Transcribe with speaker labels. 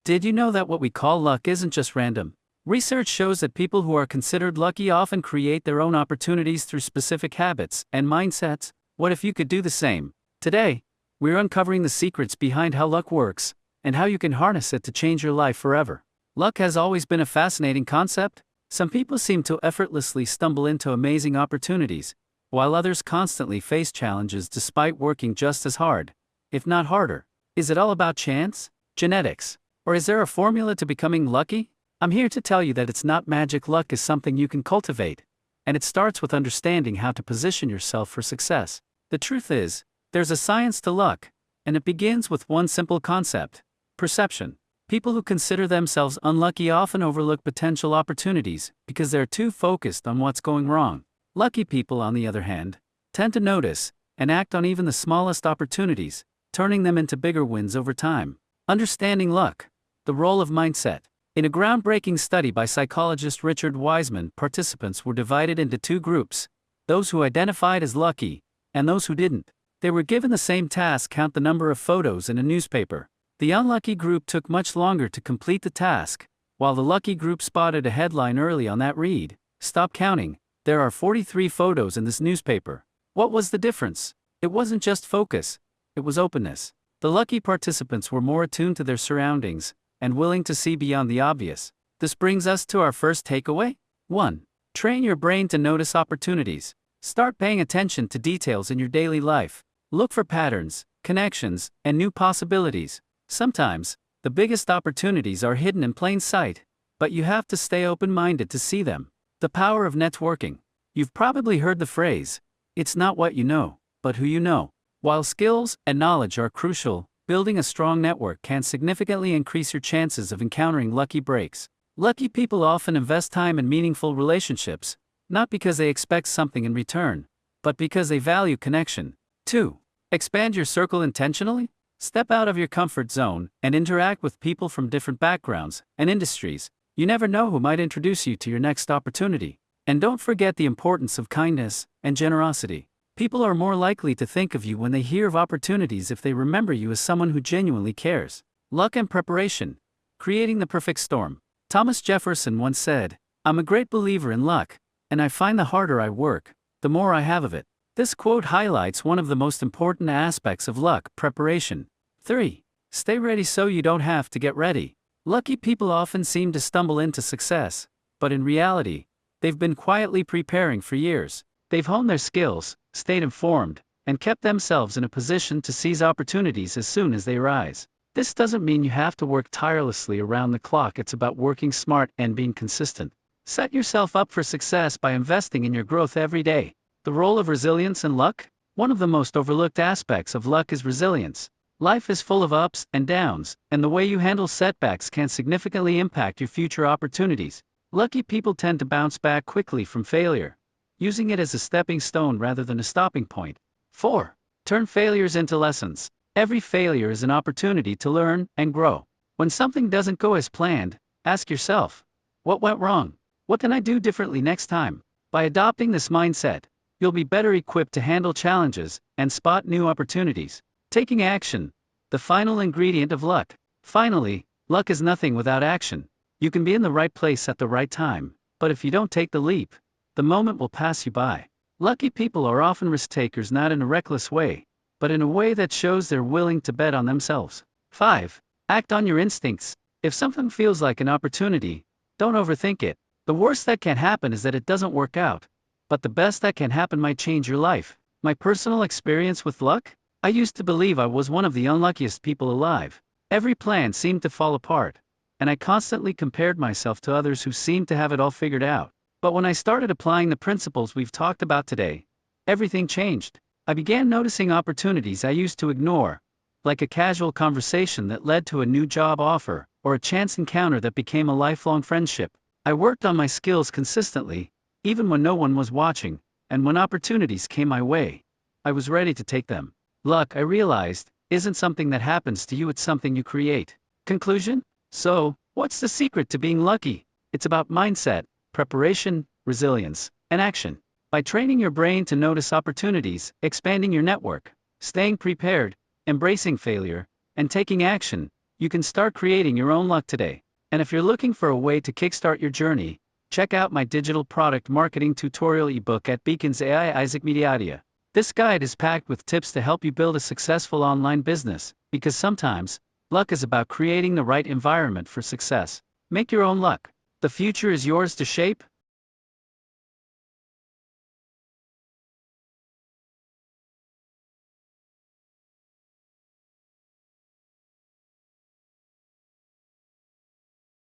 Speaker 1: Did you know that what we call luck isn't just random? Research shows that people who are considered lucky often create their own opportunities through specific habits and mindsets. What if you could do the same? Today, we're uncovering the secrets behind how luck works and how you can harness it to change your life forever. Luck has always been a fascinating concept. Some people seem to effortlessly stumble into amazing opportunities, while others constantly face challenges despite working just as hard, if not harder. Is it all about chance, genetics, or is there a formula to becoming lucky? I'm here to tell you that it's not magic. Luck is something you can cultivate, and it starts with understanding how to position yourself for success. The truth is, there's a science to luck, and it begins with one simple concept: perception. People who consider themselves unlucky often overlook potential opportunities because they're too focused on what's going wrong. Lucky people, on the other hand, tend to notice and act on even the smallest opportunities, turning them into bigger wins over time. Understanding luck. The role of mindset. In a groundbreaking study by psychologist Richard Wiseman, participants were divided into two groups: those who identified as lucky and those who didn't. They were given the same task: count the number of photos in a newspaper. The unlucky group took much longer to complete the task, while the lucky group spotted a headline early on that read: "Stop counting, there are 43 photos in this newspaper." What was the difference? It wasn't just focus, it was openness. The lucky participants were more attuned to their surroundings and willing to see beyond the obvious. This brings us to our first takeaway. 1. Train your brain to notice opportunities. Start paying attention to details in your daily life. Look for patterns, connections, and new possibilities. Sometimes, the biggest opportunities are hidden in plain sight, but you have to stay open-minded to see them. The power of networking. You've probably heard the phrase, "It's not what you know, but who you know." While skills and knowledge are crucial, building a strong network can significantly increase your chances of encountering lucky breaks. Lucky people often invest time in meaningful relationships, not because they expect something in return, but because they value connection. 2. Expand your circle intentionally. Step out of your comfort zone and interact with people from different backgrounds and industries. You never know who might introduce you to your next opportunity. And don't forget the importance of kindness and generosity. People are more likely to think of you when they hear of opportunities if they remember you as someone who genuinely cares. Luck and preparation. Creating the perfect storm. Thomas Jefferson once said, "I'm a great believer in luck, and I find the harder I work, the more I have of it." This quote highlights one of the most important aspects of luck: preparation. 3. Stay ready so you don't have to get ready. Lucky people often seem to stumble into success, but in reality, they've been quietly preparing for years. They've honed their skills, stayed informed, and kept themselves in a position to seize opportunities as soon as they arise. This doesn't mean you have to work tirelessly around the clock. It's about working smart and being consistent. Set yourself up for success by investing in your growth every day. The role of resilience and luck? One of the most overlooked aspects of luck is resilience. Life is full of ups and downs, and the way you handle setbacks can significantly impact your future opportunities. Lucky people tend to bounce back quickly from failure, using it as a stepping stone rather than a stopping point. 4. Turn failures into lessons. Every failure is an opportunity to learn and grow. When something doesn't go as planned, ask yourself, what went wrong? What can I do differently next time? By adopting this mindset, you'll be better equipped to handle challenges and spot new opportunities. Taking action. The final ingredient of luck. Finally, luck is nothing without action. You can be in the right place at the right time, but if you don't take the leap, the moment will pass you by. Lucky people are often risk takers, not in a reckless way, but in a way that shows they're willing to bet on themselves. 5. Act on your instincts. If something feels like an opportunity, don't overthink it. The worst that can happen is that it doesn't work out, but the best that can happen might change your life. My personal experience with luck? I used to believe I was one of the unluckiest people alive. Every plan seemed to fall apart, and I constantly compared myself to others who seemed to have it all figured out. But when I started applying the principles we've talked about today, everything changed. I began noticing opportunities I used to ignore, like a casual conversation that led to a new job offer, or a chance encounter that became a lifelong friendship. I worked on my skills consistently, even when no one was watching, and when opportunities came my way, I was ready to take them. Luck, I realized, isn't something that happens to you, it's something you create. Conclusion? So, what's the secret to being lucky? It's about mindset, preparation, resilience, and action. By training your brain to notice opportunities, expanding your network, staying prepared, embracing failure, and taking action, You can start creating your own luck today. And if you're looking for a way to kickstart your journey, check out my digital product marketing tutorial ebook at Beacons AI Isaac Mediatia. This guide is packed with tips to help you build a successful online business, because sometimes, luck is about creating the right environment for success. Make your own luck. The future is yours to shape.